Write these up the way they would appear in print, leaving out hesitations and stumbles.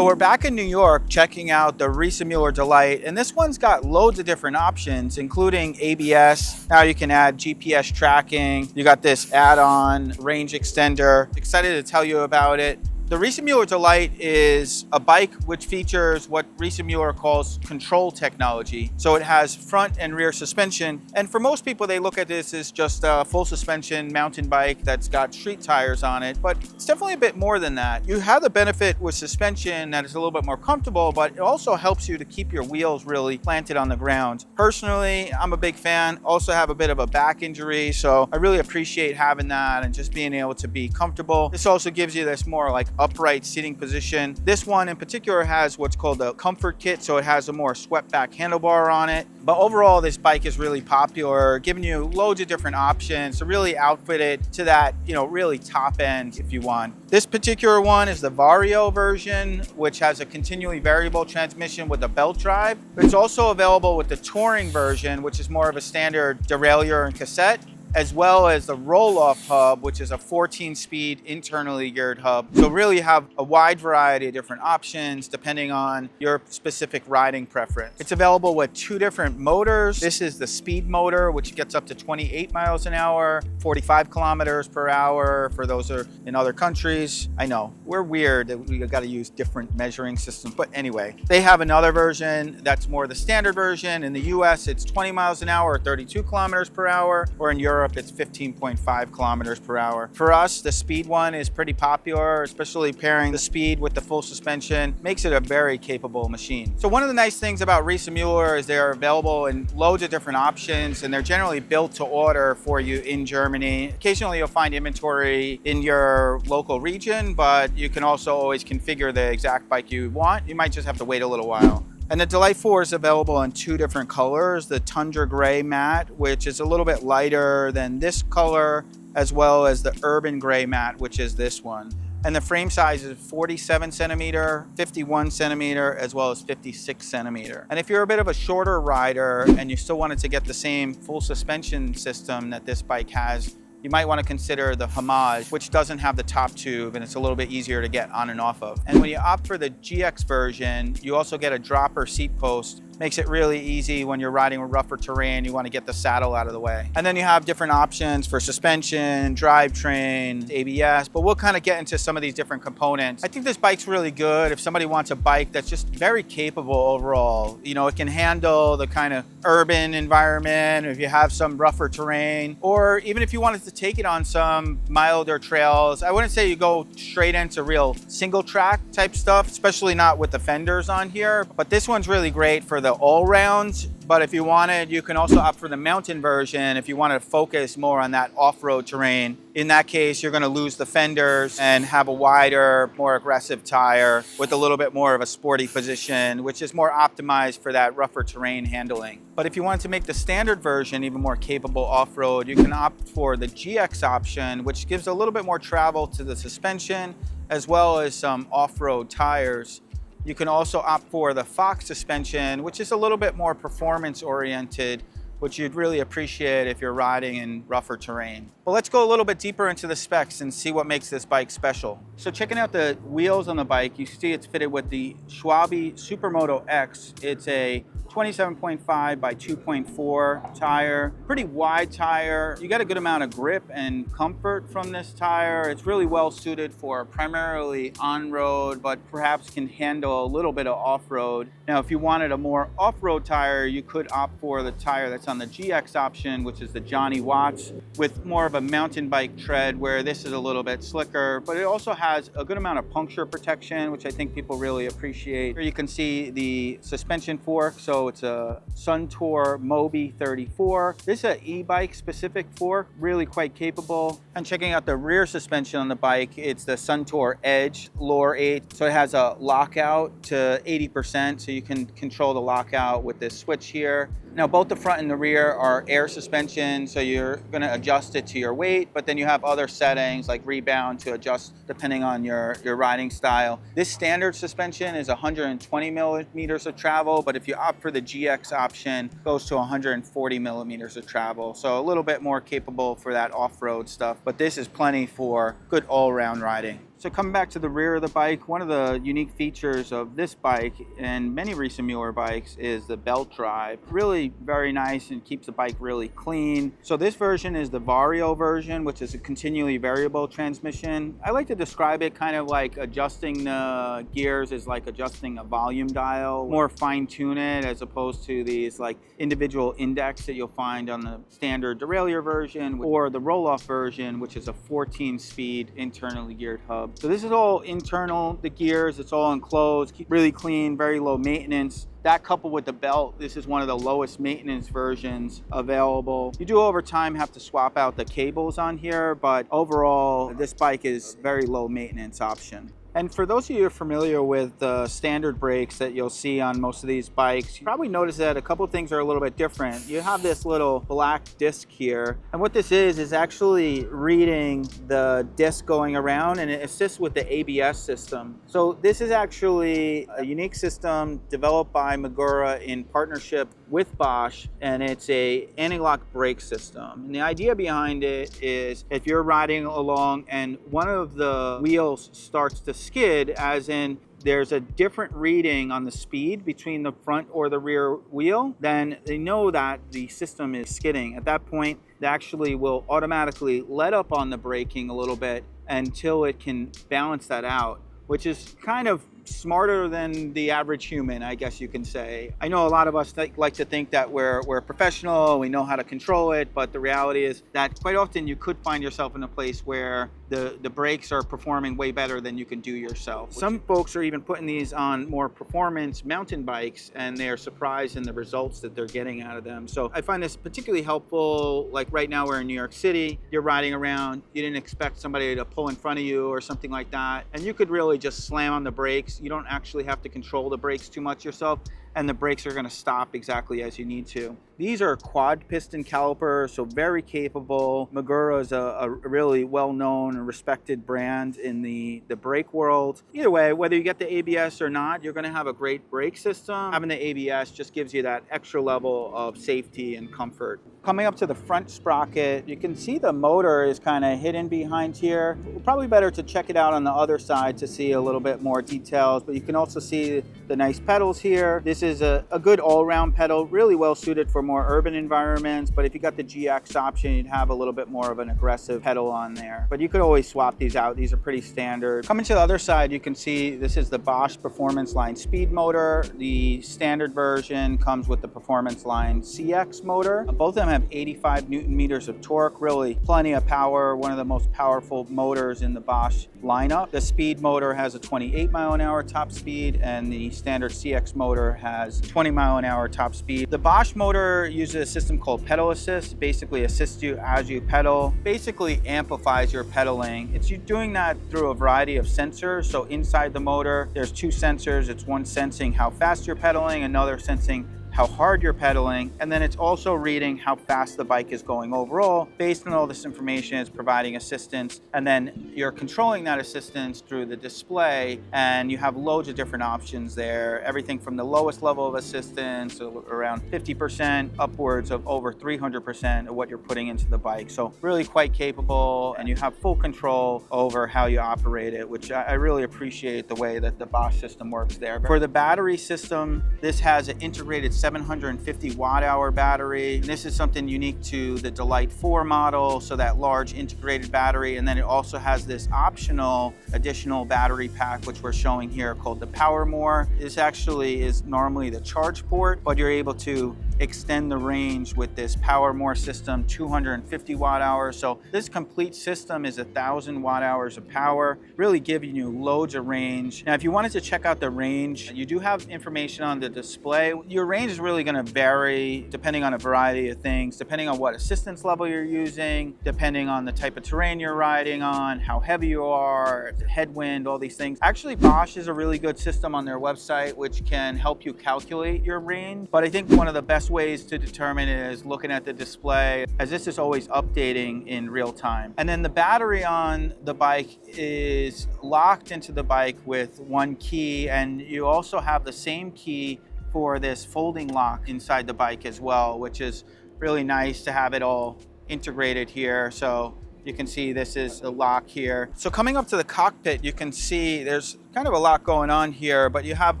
So we're back in New York checking out the Risa Mueller Delight, and this one's got loads of different options, including ABS. Now you can add GPS tracking. You got this add-on range extender. Excited to tell you about it. The Risa Mueller Delight is a bike which features what Risa Mueller calls control technology. So it has front and rear suspension. And for most people, they look at this as just a full suspension mountain bike that's got street tires on it, but it's definitely a bit more than that. You have the benefit with suspension that is a little bit more comfortable, but it also helps you to keep your wheels really planted on the ground. Personally, I'm a big fan. Also have a bit of a back injury, so I really appreciate having that and just being able to be comfortable. This also gives you this more like upright seating position. This one in particular has what's called a comfort kit, so it has a more swept back handlebar on it. But overall, this bike is really popular, giving you loads of different options to really outfit it to that, really top end if you want. This particular one is the Vario version, which has a continually variable transmission with a belt drive. But it's also available with the Touring version, which is more of a standard derailleur and cassette, as well as the roll-off hub, which is a 14-speed internally geared hub. So really you have a wide variety of different options depending on your specific riding preference. It's available with two different motors. This is the speed motor, which gets up to 28 miles an hour, 45 kilometers per hour for those who are in other countries. I know, we're weird that we got to use different measuring systems, but anyway. They have another version that's more the standard version. In the US, it's 20 miles an hour or 32 kilometers per hour, or in Europe, it's 15.5 kilometers per hour. For us, the speed one is pretty popular, especially pairing the speed with the full suspension makes it a very capable machine. So one of the nice things about Risa Mueller is they're available in loads of different options, and they're generally built to order for you in Germany. Occasionally you'll find inventory in your local region, but you can also always configure the exact bike you want. You might just have to wait a little while. And the Delight 4 is available in two different colors, the Tundra Gray Matte, which is a little bit lighter than this color, as well as the Urban Gray Matte, which is this one. And the frame size is 47 centimeter, 51 centimeter, as well as 56 centimeter. And if you're a bit of a shorter rider and you still wanted to get the same full suspension system that this bike has, you might want to consider the Homage, which doesn't have the top tube and it's a little bit easier to get on and off of. And when you opt for the GX version, you also get a dropper seat post. Makes it really easy when you're riding with rougher terrain, you want to get the saddle out of the way. And then you have different options for suspension, drivetrain, ABS, but we'll kind of get into some of these different components. I think this bike's really good if somebody wants a bike that's just very capable overall. It can handle the kind of urban environment, if you have some rougher terrain, or even if you wanted to take it on some milder trails. I wouldn't say you go straight into real single track type stuff, especially not with the fenders on here, but this one's really great for the all-round. But if you wanted, you can also opt for the mountain version if you want to focus more on that off-road terrain. In that case, you're going to lose the fenders and have a wider, more aggressive tire with a little bit more of a sporty position, which is more optimized for that rougher terrain handling. But if you want to make the standard version even more capable off-road, you can opt for the GX option, which gives a little bit more travel to the suspension, as well as some off-road tires. You can also opt for the Fox suspension, which is a little bit more performance oriented, which you'd really appreciate if you're riding in rougher terrain. But let's go a little bit deeper into the specs and see what makes this bike special. So checking out the wheels on the bike, you see it's fitted with the Schwalbe Supermoto X. It's a 27.5 by 2.4 tire, pretty wide tire. You get a good amount of grip and comfort from this tire. It's really well suited for primarily on-road, but perhaps can handle a little bit of off-road. Now, if you wanted a more off-road tire, you could opt for the tire that's on the GX option, which is the Johnny Watts, with more of a mountain bike tread, where this is a little bit slicker, but it also has a good amount of puncture protection, which I think people really appreciate. Here you can see the suspension fork. So it's a Suntour Mobi 34. This is an e-bike specific fork, really quite capable. And checking out the rear suspension on the bike, it's the Suntour Edge Lore 8. So it has a lockout to 80%, so you can control the lockout with this switch here. Now, both the front and the rear are air suspension, so you're going to adjust it to your weight, but then you have other settings like rebound to adjust depending on your riding style. This standard suspension is 120 millimeters of travel, but if you opt for the GX option, it goes to 140 millimeters of travel. So a little bit more capable for that off-road stuff, but this is plenty for good all-around riding. So coming back to the rear of the bike, one of the unique features of this bike and many Risa Mueller bikes is the belt drive. Really very nice and keeps the bike really clean. So this version is the Vario version, which is a continually variable transmission. I like to describe it kind of like adjusting the gears is like adjusting a volume dial, more fine-tune it as opposed to these like individual index that you'll find on the standard derailleur version or the roll-off version, which is a 14-speed internally geared hub. So this is all internal, the gears, it's all enclosed, really clean, very low maintenance. That coupled with the belt, this is one of the lowest maintenance versions available. You do over time have to swap out the cables on here, but overall, this bike is very low maintenance option. And for those of you who are familiar with the standard brakes that you'll see on most of these bikes, you probably notice that a couple of things are a little bit different. You have this little black disc here, and what this is actually reading the disc going around, and it assists with the ABS system. So this is actually a unique system developed by Magura in partnership with Bosch, and it's a anti-lock brake system. And the idea behind it is if you're riding along and one of the wheels starts to skid, as in there's a different reading on the speed between the front or the rear wheel, then they know that the system is skidding. At that point, they actually will automatically let up on the braking a little bit until it can balance that out, which is kind of smarter than the average human, I guess you can say. I know a lot of us like to think that we're professional, we know how to control it, but the reality is that quite often you could find yourself in a place where the brakes are performing way better than you can do yourself. Some folks are even putting these on more performance mountain bikes, and they're surprised in the results that they're getting out of them. So I find this particularly helpful. Like right now we're in New York City, you're riding around, you didn't expect somebody to pull in front of you or something like that, and you could really just slam on the brakes. You don't actually have to control the brakes too much yourself, and the brakes are going to stop exactly as you need to. These are quad piston calipers, so very capable. Magura is a really well-known and respected brand in the brake world. Either way, whether you get the ABS or not, you're going to have a great brake system. Having the ABS just gives you that extra level of safety and comfort. Coming up to the front sprocket, you can see the motor is kind of hidden behind here. Probably better to check it out on the other side to see a little bit more details, but you can also see the nice pedals here. This is a good all-around pedal, really well suited for more urban environments, but if you got the GX option, you'd have a little bit more of an aggressive pedal on there. But you could always swap these out. These are pretty standard. Coming to the other side, you can see this is the Bosch Performance Line Speed motor. The standard version comes with the Performance Line CX motor. Both of them have 85 Newton meters of torque, really plenty of power, one of the most powerful motors in the Bosch lineup. The Speed motor has a 28 mile an hour top speed, and the standard CX motor has 20 mile an hour top speed. The Bosch motor uses a system called pedal assist. It basically assists you as you pedal, basically amplifies your pedaling. You're doing that through a variety of sensors. So inside the motor, there's two sensors. It's one sensing how fast you're pedaling, another sensing how hard you're pedaling, and then it's also reading how fast the bike is going overall. Based on all this information, it's providing assistance, and then you're controlling that assistance through the display, and you have loads of different options there. Everything from the lowest level of assistance, so around 50%, upwards of over 300% of what you're putting into the bike. So really quite capable, and you have full control over how you operate it, which I really appreciate the way that the Bosch system works there. For the battery system, this has an integrated 750 watt hour battery. And this is something unique to the Delight 4 model, so that large integrated battery. And then it also has this optional additional battery pack, which we're showing here, called the PowerMore. This actually is normally the charge port, but you're able to extend the range with this PowerMore system, 250 watt hours. So this complete system is 1,000 watt hours of power, really giving you loads of range. Now, if you wanted to check out the range, you do have information on the display. Your range is really going to vary depending on a variety of things, depending on what assistance level you're using, depending on the type of terrain you're riding on, how heavy you are, headwind, all these things. Actually, Bosch is a really good system on their website which can help you calculate your range, but I think one of the best ways to determine it is looking at the display, as this is always updating in real time. And then the battery on the bike is locked into the bike with one key, and you also have the same key for this folding lock inside the bike as well, which is really nice to have it all integrated here. So You can see this is a lock here. So coming up to the cockpit, you can see there's kind of a lot going on here, but you have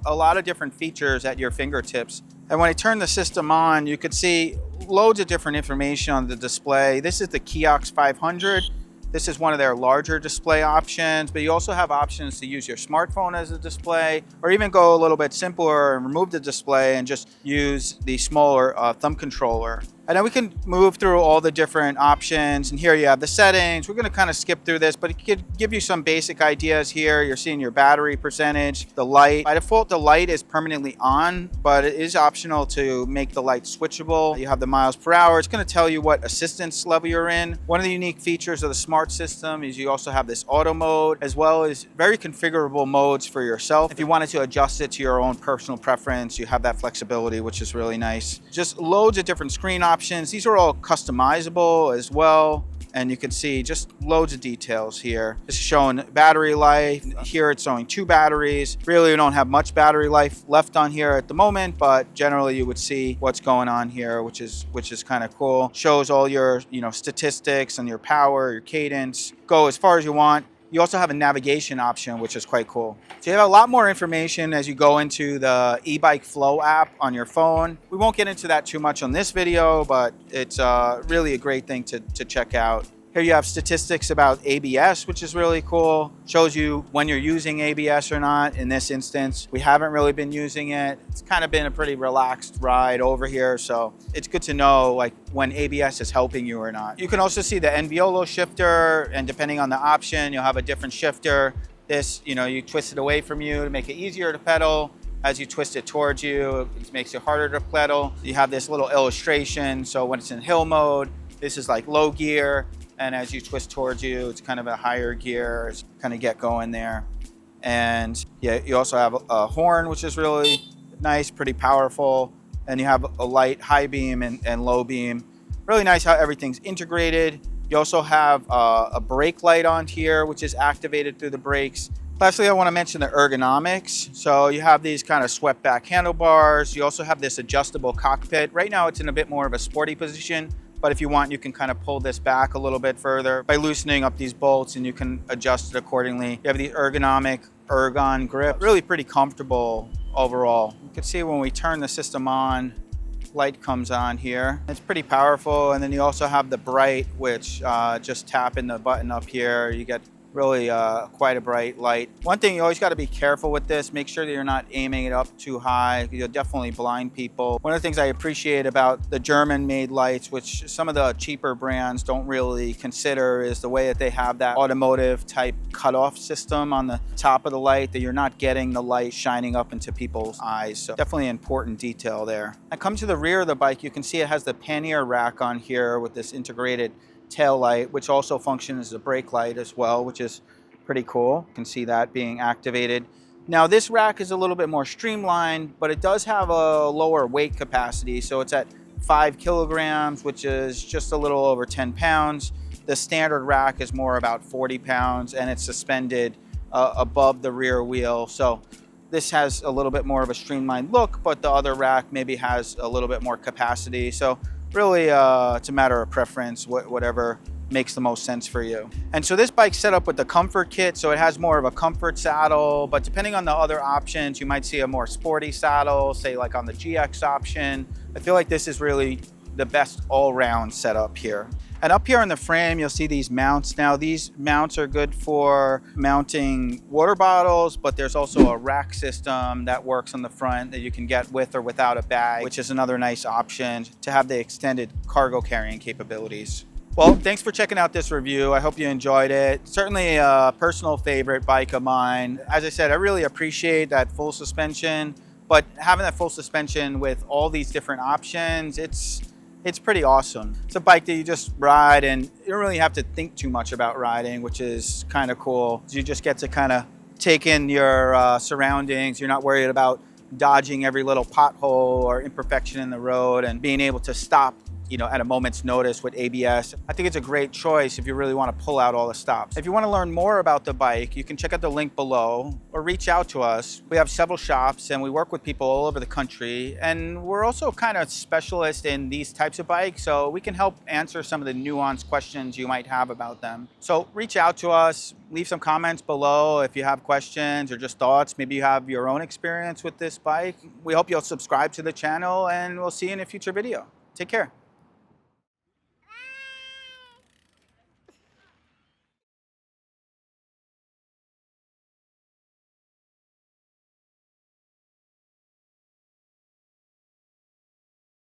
a lot of different features at your fingertips. And when I turn the system on, you could see loads of different information on the display. This is the Kiox 500. This is one of their larger display options, but you also have options to use your smartphone as a display, or even go a little bit simpler and remove the display and just use the smaller thumb controller. And then we can move through all the different options. And here you have the settings. We're going to kind of skip through this, but it could give you some basic ideas here. You're seeing your battery percentage, the light. By default, the light is permanently on, but it is optional to make the light switchable. You have the miles per hour. It's going to tell you what assistance level you're in. One of the unique features of the smart system is you also have this auto mode, as well as very configurable modes for yourself. If you wanted to adjust it to your own personal preference, you have that flexibility, which is really nice. Just loads of different screen options. These are all customizable as well. And you can see just loads of details here. It's showing battery life. Here it's showing 2 batteries. Really, we don't have much battery life left on here at the moment, but generally you would see what's going on here, which is kind of cool. Shows all your, statistics and your power, your cadence. Go as far as you want. You also have a navigation option, which is quite cool. So you have a lot more information as you go into the eBike Flow app on your phone. We won't get into that too much on this video, but it's really a great thing to check out. Here you have statistics about ABS, which is really cool. Shows you when you're using ABS or not. In this instance, we haven't really been using it. It's kind of been a pretty relaxed ride over here, so it's good to know like when ABS is helping you or not. You can also see the NVOLO shifter, and depending on the option, you'll have a different shifter. This, you twist it away from you to make it easier to pedal. As you twist it towards you, it makes it harder to pedal. You have this little illustration. So when it's in hill mode, this is like low gear. And as you twist towards you, it's kind of a higher gear. It's kind of get going there. And yeah, you also have a horn, which is really nice, pretty powerful. And you have a light, high beam and low beam. Really nice how everything's integrated. You also have a brake light on here, which is activated through the brakes. Lastly, I want to mention the ergonomics. So you have these kind of swept back handlebars. You also have this adjustable cockpit. Right now it's in a bit more of a sporty position, but if you want, you can kind of pull this back a little bit further by loosening up these bolts, and you can adjust it accordingly. You have the ergonomic ergon grip, really pretty comfortable overall. You can see when we turn the system on, light comes on here. It's pretty powerful. And then you also have the bright, which just tapping the button up here, you get really quite a bright light. One thing, you always got to be careful with this. Make sure that you're not aiming it up too high. You'll definitely blind people. One of the things I appreciate about the German-made lights, which some of the cheaper brands don't really consider, is the way that they have that automotive type cutoff system on the top of the light, that you're not getting the light shining up into people's eyes. So definitely an important detail there. And come to the rear of the bike, you can see it has the pannier rack on here with this integrated tail light, which also functions as a brake light as well, which is pretty cool. You can see that being activated. Now this rack is a little bit more streamlined, but it does have a lower weight capacity. So it's at 5 kilograms, which is just a little over 10 pounds. The standard rack is more about 40 pounds, and it's suspended above the rear wheel. So this has a little bit more of a streamlined look, but the other rack maybe has a little bit more capacity. So really, it's a matter of preference, whatever makes the most sense for you. And so this bike's set up with the comfort kit, so it has more of a comfort saddle, but depending on the other options, you might see a more sporty saddle, say like on the GX option. I feel like this is really the best all-round setup here. And up here on the frame, you'll see these mounts. Now these mounts are good for mounting water bottles, but there's also a rack system that works on the front that you can get with or without a bag, which is another nice option to have the extended cargo carrying capabilities. Well, thanks for checking out this review. I hope you enjoyed it. Certainly a personal favorite bike of mine. As I said, I really appreciate that full suspension, but having that full suspension with all these different options, it's pretty awesome. It's a bike that you just ride, and you don't really have to think too much about riding, which is kind of cool. You just get to kind of take in your surroundings. You're not worried about dodging every little pothole or imperfection in the road, and being able to stop at a moment's notice with ABS. I think it's a great choice if you really want to pull out all the stops. If you want to learn more about the bike, you can check out the link below or reach out to us. We have several shops and we work with people all over the country. And we're also kind of specialists in these types of bikes, so we can help answer some of the nuanced questions you might have about them. So reach out to us, leave some comments below if you have questions or just thoughts. Maybe you have your own experience with this bike. We hope you'll subscribe to the channel, and we'll see you in a future video. Take care.